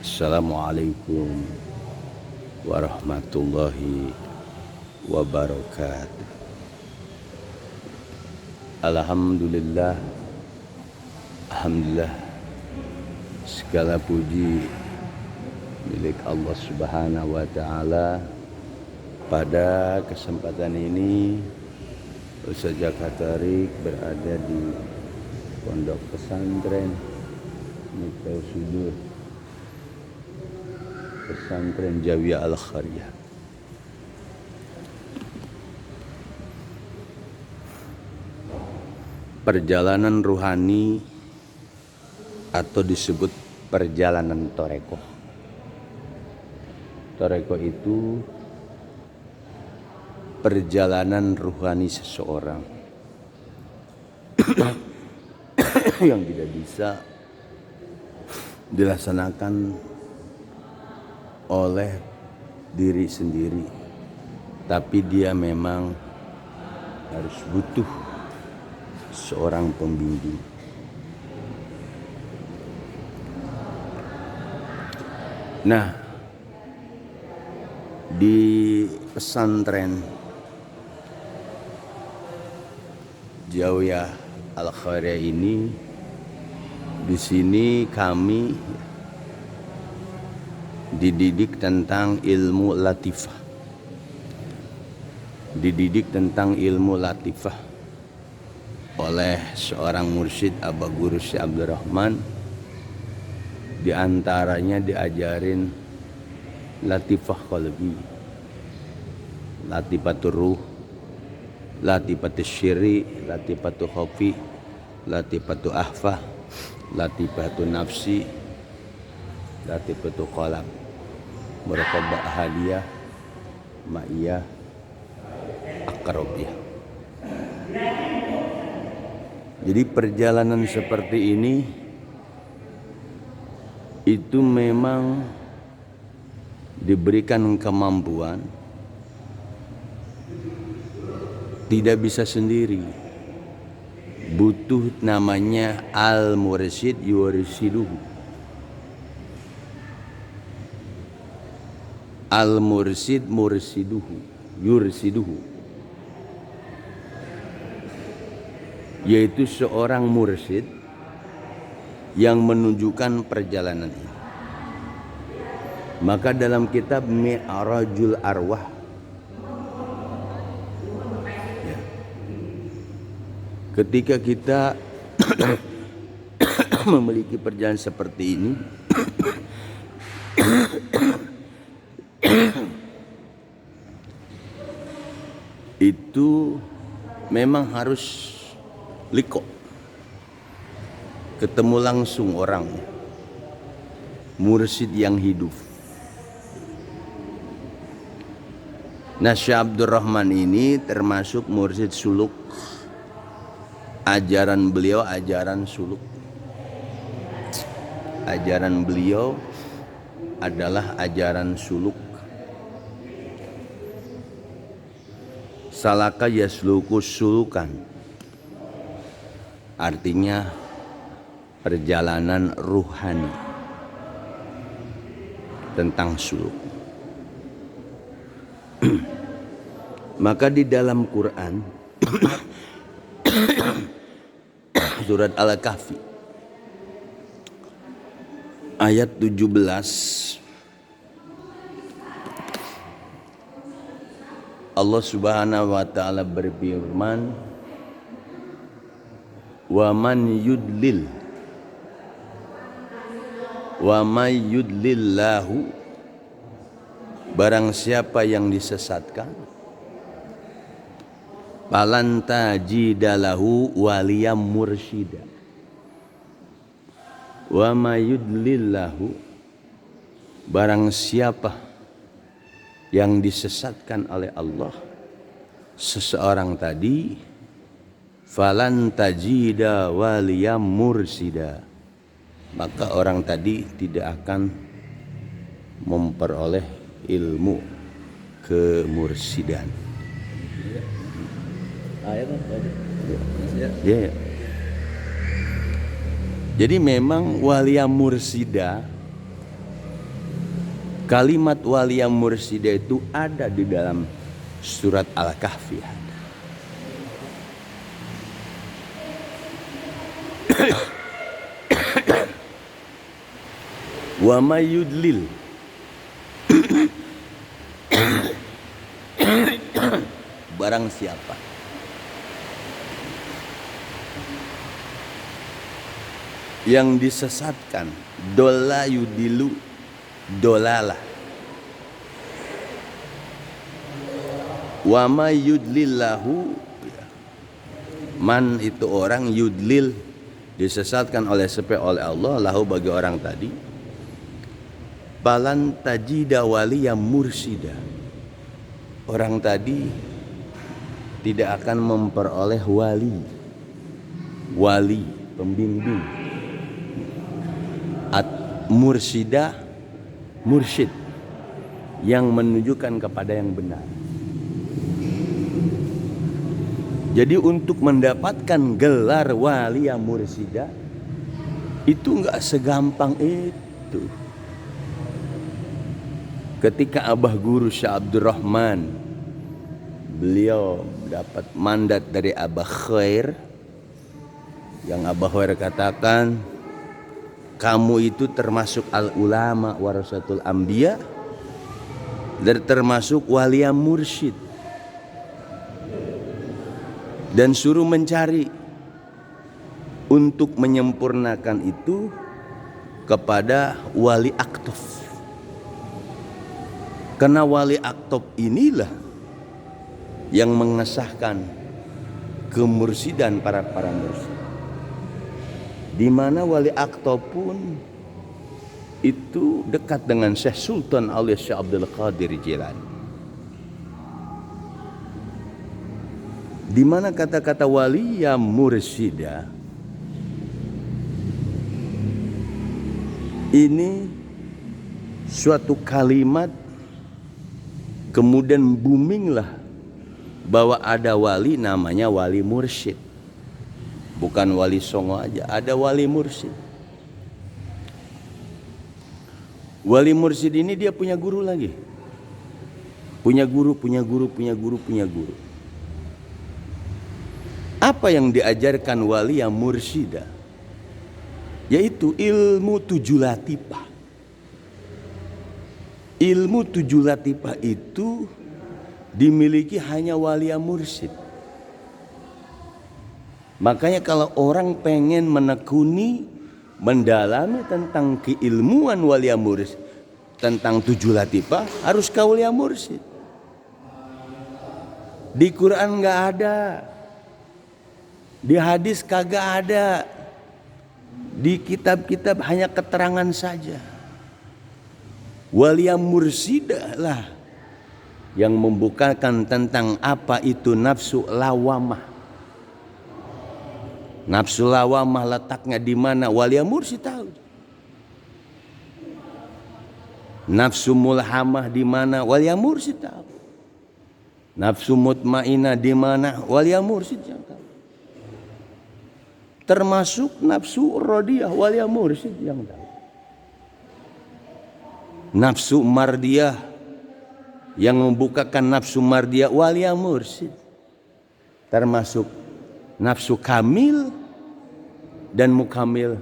Assalamualaikum warahmatullahi wabarakatuh. Alhamdulillah, alhamdulillah, segala puji milik Allah Subhanahu wa taala. Pada kesempatan ini Ustaz Jaka Tarik berada di Pondok Pesantren Miftahul Sudur, Pesantren Jawiyah Al-Khariyah. Perjalanan ruhani atau disebut perjalanan Toreko. Toreko itu perjalanan ruhani seseorang yang tidak bisa dilaksanakan oleh diri sendiri, tapi dia memang harus butuh seorang pembimbing. Nah, di pesantren Jawiyah Al-Khariyah ini, di sini kami dididik tentang ilmu latifah. Dididik tentang ilmu latifah oleh seorang mursyid Aba Guru Syekh Abdul Rahman. Di antaranya diajarin latifah qalbi, latifatur ruh, latifatus syiri, latifatul khofi, latifatul ahfah, latifatul nafsi, latifatul qalam, muraqabah ahadiyah, ma'iyah, akarobiyah. Jadi perjalanan seperti ini itu memang diberikan kemampuan, tidak bisa sendiri, butuh namanya al-mursyid yursiduhu. Al-mursyid mursiduhu, yursiduhu, yaitu seorang mursyid yang menunjukkan perjalanan ini. Maka dalam kitab Mi'rajul Arwah, ya, ketika kita memiliki perjalanan seperti ini, itu memang harus liko, ketemu langsung orang mursyid yang hidup. Nah, Syekh Abdul Rahman ini termasuk mursyid suluk. Ajaran beliau ajaran suluk. Ajaran beliau adalah ajaran suluk. Salaka yasluku sulukan, artinya perjalanan ruhani, tentang suluk. Maka di dalam Quran surat Al-Kahfi ayat 17, Allah Subhanahu wa taala berfirman, wa man yudlillahu, barang siapa yang disesatkan, falan tajidalahu waliyam mursyida. Wa may yudlillahu, barang siapa yang disesatkan oleh Allah, seseorang tadi, falan tajida waliyam mursida, maka orang tadi tidak akan memperoleh ilmu kemursidan. Ayat apa? Ya. Jadi memang walia mursida Kalimat waliya mursida itu ada di dalam surat Al-Kahfi. Wa may yudlil barang siapa yang disesatkan, dola yudilu dolalah, wa may yudlillahu, man itu orang, yudlil disesatkan oleh Allah, lahu bagi orang tadi, balan tajida waliya mursida, orang tadi tidak akan memperoleh wali pembimbing, mursida, mursyid yang menunjukkan kepada yang benar. Jadi untuk mendapatkan gelar waliya mursida itu enggak segampang itu. Ketika Abah Guru Syekh Abdurrahman, beliau dapat mandat dari Abah Khair, yang Abah Khair katakan, kamu itu termasuk al-ulama warasatul anbiya dan termasuk waliya mursyid, dan suruh mencari untuk menyempurnakan itu kepada wali aktof. Karena wali aktof inilah yang mengesahkan kemursidan para mursyid, di mana wali aktof pun itu dekat dengan Syekh Sultan alias Syekh Abdul Qadir Jilani. Di mana kata-kata waliya mursida ini suatu kalimat, kemudian boominglah bahwa ada wali namanya wali mursyid. Bukan wali songo aja, ada wali mursyid. Wali mursyid ini dia punya guru lagi. Punya guru. Apa yang diajarkan waliya mursida? Yaitu ilmu 7 latifah. Ilmu 7 latifah itu dimiliki hanya waliya mursyid. Makanya kalau orang pengen menekuni, mendalami tentang keilmuan waliya mursyid, tentang 7 latifah, harus ke waliya mursyid. Di Quran nggak ada, di hadis kagak ada, di kitab-kitab hanya keterangan saja. Waliya mursida lah yang membukakan tentang apa itu nafsu lawamah. Nafsu lawamah letaknya di mana? Waliya mursyid tahu. Nafsu mulhamah di mana? Waliya mursyid tahu. Nafsu mutmainah di mana? Waliya mursyid yang tahu. Termasuk nafsu radiyah, waliya mursyid yang tahu. Nafsu mardiyah, yang membukakan nafsu mardiyah, waliya mursyid. Termasuk nafsu kamil dan mukamil,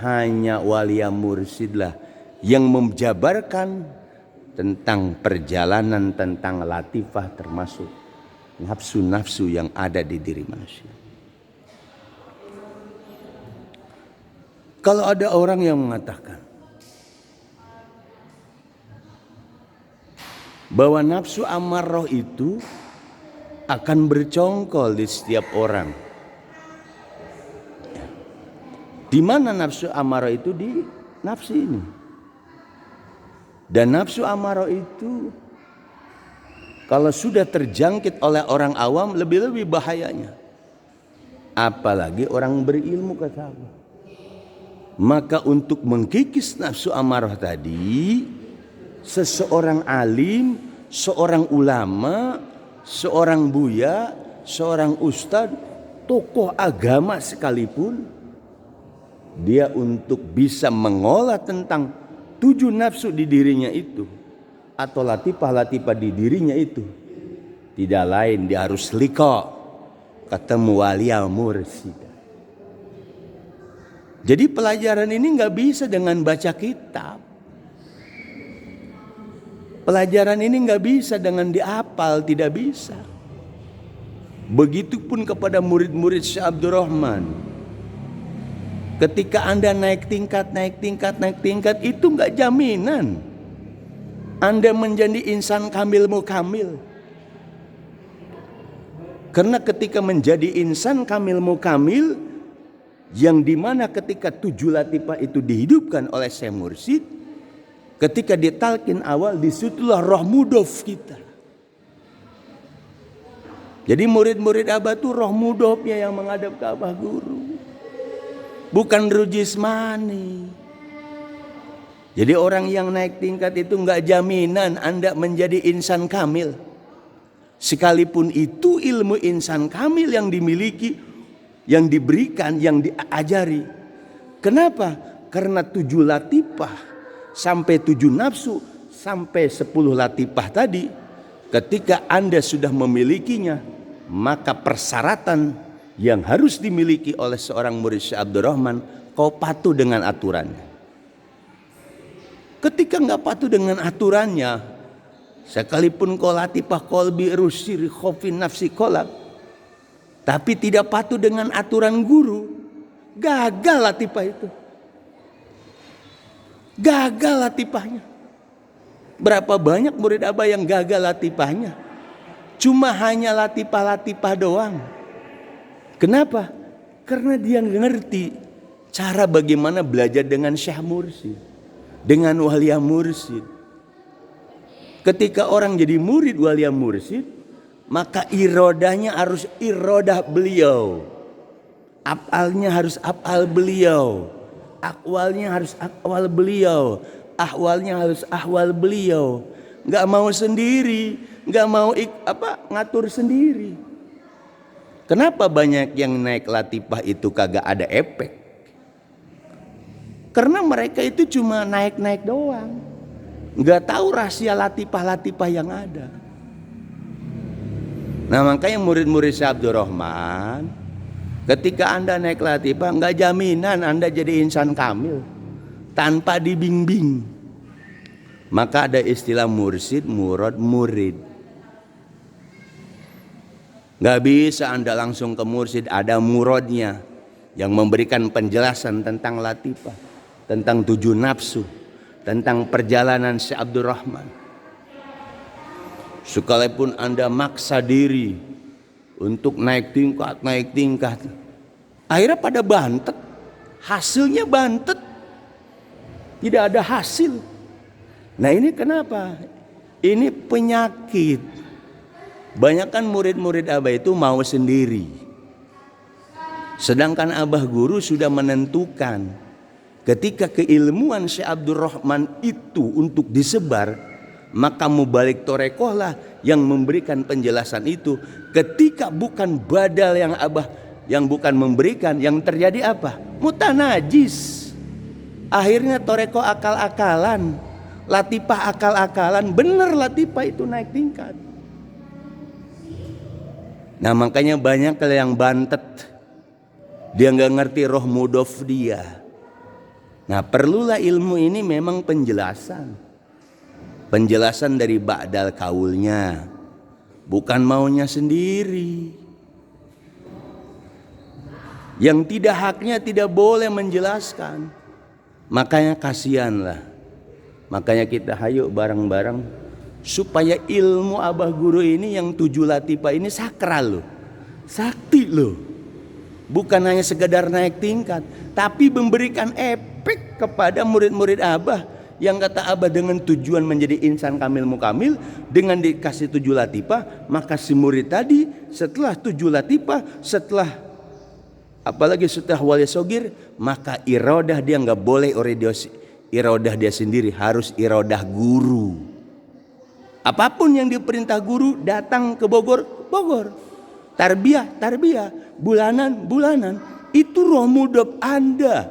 hanya waliya mursyid lah yang menjabarkan tentang perjalanan, tentang latifah, termasuk nafsu-nafsu yang ada di diri manusia. Kalau ada orang yang mengatakan bahwa nafsu amarah itu akan bercongkol di setiap orang. Di mana nafsu amarah itu? Di nafsu ini. Dan nafsu amarah itu kalau sudah terjangkit oleh orang awam lebih-lebih bahayanya. Apalagi orang berilmu, kata Allah. Maka untuk mengkikis nafsu amarah tadi, seseorang alim, seorang ulama, seorang buya, seorang ustadz, tokoh agama sekalipun, dia untuk bisa mengolah tentang 7 nafsu di dirinya itu, atau latifah-latifah di dirinya itu, tidak lain dia harus liqa, ketemu walia mursyid. Jadi pelajaran ini nggak bisa dengan baca kitab. Pelajaran ini nggak bisa dengan dihafal, tidak bisa. Begitupun kepada murid-murid Syekh Abdul Rahman. Ketika Anda naik tingkat, itu nggak jaminan Anda menjadi insan kamil mukamil. Karena ketika menjadi insan kamil mukamil, yang dimana ketika 7 latifah itu dihidupkan oleh Syekh Mursyid, ketika ditalkin awal, disitulah roh mudhof kita. Jadi murid-murid Abah itu roh mudhofnya yang menghadap ke Abah Guru, bukan ruh jismani. Jadi orang yang naik tingkat itu nggak jaminan Anda menjadi insan kamil. Sekalipun itu ilmu insan kamil yang dimiliki, yang diberikan, yang diajari. Kenapa? Karena 7 latifah sampai 7 nafsu sampai 10 latifah tadi, ketika Anda sudah memilikinya, maka persyaratan yang harus dimiliki oleh seorang murid Syekh Abdul Rahman, kau patuh dengan aturannya. Ketika nggak patuh dengan aturannya, sekalipun kau latifah kolbi rusiri khofin nafsi kolak, tapi tidak patuh dengan aturan guru, gagal latifah itu. Gagal latifahnya. Berapa banyak murid Abah yang gagal latifahnya? Cuma hanya latifah-latifah doang. Kenapa? Karena dia ngerti cara bagaimana belajar dengan Syekh Mursyid, dengan walia mursyid. Ketika orang jadi murid walia mursyid, maka irodahnya harus irodah beliau, afalnya harus afal beliau, akwalnya harus akwal beliau, ahwalnya harus ahwal beliau. Nggak mau sendiri, nggak mau ngatur sendiri. Kenapa banyak yang naik latifah itu kagak ada efek? Karena mereka itu cuma naik-naik doang, nggak tahu rahasia latifah-latifah yang ada. Nah makanya murid-murid Syekh Abdul Rahman, ketika Anda naik latifah, nggak jaminan Anda jadi insan kamil tanpa dibimbing. Maka ada istilah mursyid, murad, murid. Nggak bisa Anda langsung ke mursyid, ada muradnya yang memberikan penjelasan tentang latifah, tentang 7 nafsu, tentang perjalanan Syekh Abdul Rahman. Sekalipun Anda maksa diri untuk naik tingkat, akhirnya pada bantet, hasilnya bantet, tidak ada hasil. Nah ini kenapa? Ini penyakit. Banyakan murid-murid Abah itu mau sendiri, sedangkan Abah Guru sudah menentukan ketika keilmuan Syekh Abdul Rahman itu untuk disebar, maka mubalik torekoh lah yang memberikan penjelasan itu. Ketika bukan badal yang Abah, yang bukan memberikan, yang terjadi apa? Mutanajis. Akhirnya torekoh akal-akalan, latifah akal-akalan. Bener latifah itu naik tingkat. Nah makanya banyak yang bantet, dia nggak ngerti roh mudhof dia. Nah perlulah ilmu ini memang penjelasan dari ba'dal kaulnya, bukan maunya sendiri. Yang tidak haknya tidak boleh menjelaskan. Makanya kasihanlah. Makanya kita hayo bareng-bareng supaya ilmu Abah Guru ini yang 7 latifah ini sakral loh, sakti loh. Bukan hanya sekedar naik tingkat, tapi memberikan efek kepada murid-murid Abah. Yang kata Abah dengan tujuan menjadi insan kamil mukamil, dengan dikasih 7 latifah, maka si murid tadi setelah 7 latifah, apalagi setelah wali sogir, maka irodah dia nggak boleh irodah dia sendiri, harus irodah guru. Apapun yang diperintah guru, datang ke Bogor, tarbiyah, bulanan, itu roh mudhof Anda.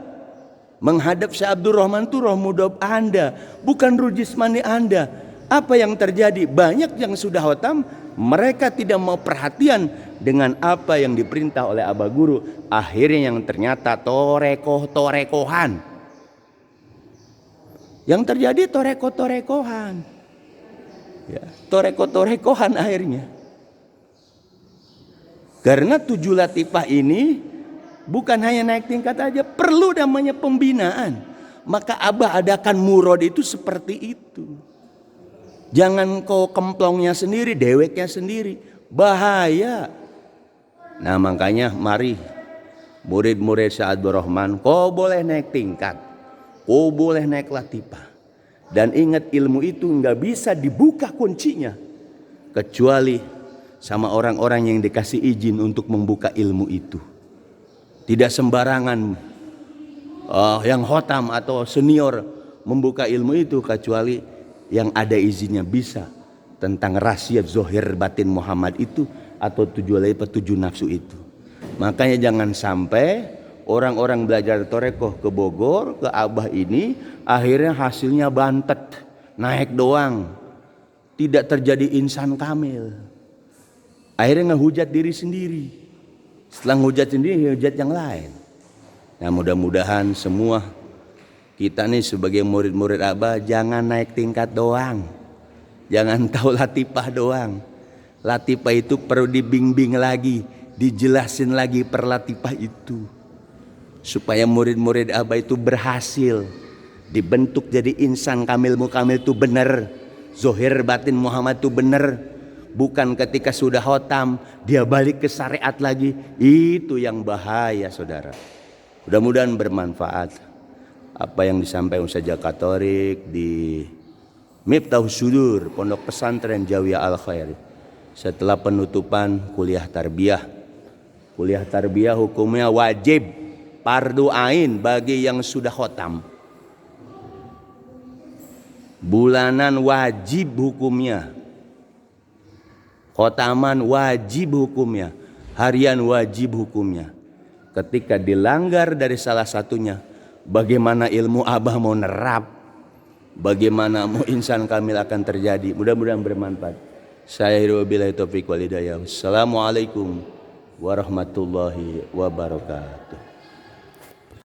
Menghadap Syekh Abdurrahman itu roh mudhaf Anda, bukan ruh jismani Anda. Apa yang terjadi? Banyak yang sudah khotam, mereka tidak mau perhatian dengan apa yang diperintah oleh Abah Guru. Akhirnya yang ternyata torekohan. Yang terjadi torekohan. Ya, torekohan akhirnya. Karena 7 latifah ini bukan hanya naik tingkat aja, perlu namanya pembinaan. Maka Abah adakan murad itu seperti itu. Jangan kau kemplongnya sendiri, deweknya sendiri, bahaya. Nah makanya mari murid-murid Syekh Abdurrahman, kau boleh naik tingkat, kau boleh naik latifah. Dan ingat, ilmu itu nggak bisa dibuka kuncinya kecuali sama orang-orang yang dikasih izin untuk membuka ilmu itu. Tidak sembarangan yang khotam atau senior membuka ilmu itu, kecuali yang ada izinnya bisa tentang rahasia zohir batin Muhammad itu atau 7 nafsu itu. Makanya jangan sampai orang-orang belajar torekoh ke Bogor, ke Abah ini, akhirnya hasilnya bantet, naik doang, tidak terjadi insan kamil. Akhirnya ngehujat diri sendiri. Setelah ngehujat sendiri, ngehujat yang lain. Nah mudah-mudahan semua kita nih sebagai murid-murid Abah jangan naik tingkat doang. Jangan tahu latifah doang. Latifah itu perlu dibimbing lagi, dijelasin lagi per latifah itu. Supaya murid-murid Abah itu berhasil dibentuk jadi insan kamil mukamil itu benar. Zohir batin Muhammad itu benar. Bukan ketika sudah khotam dia balik ke syariat lagi. Itu yang bahaya saudara. Mudah-mudahan bermanfaat apa yang disampaikan Ustaz Jaka Thorik di Miftahus Sudur Pondok Pesantren Jawiyah Al Khair. Setelah penutupan kuliah tarbiyah. Kuliah tarbiyah hukumnya wajib, fardu ain bagi yang sudah khotam. Bulanan wajib hukumnya. Khotaman wajib hukumnya, harian wajib hukumnya. Ketika dilanggar dari salah satunya, bagaimana ilmu Abah mau nerap? Bagaimana mau insan kamil akan terjadi? Mudah-mudahan bermanfaat. Saya wabillahi taufiq wal hidayah. Assalamualaikum warahmatullahi wabarakatuh.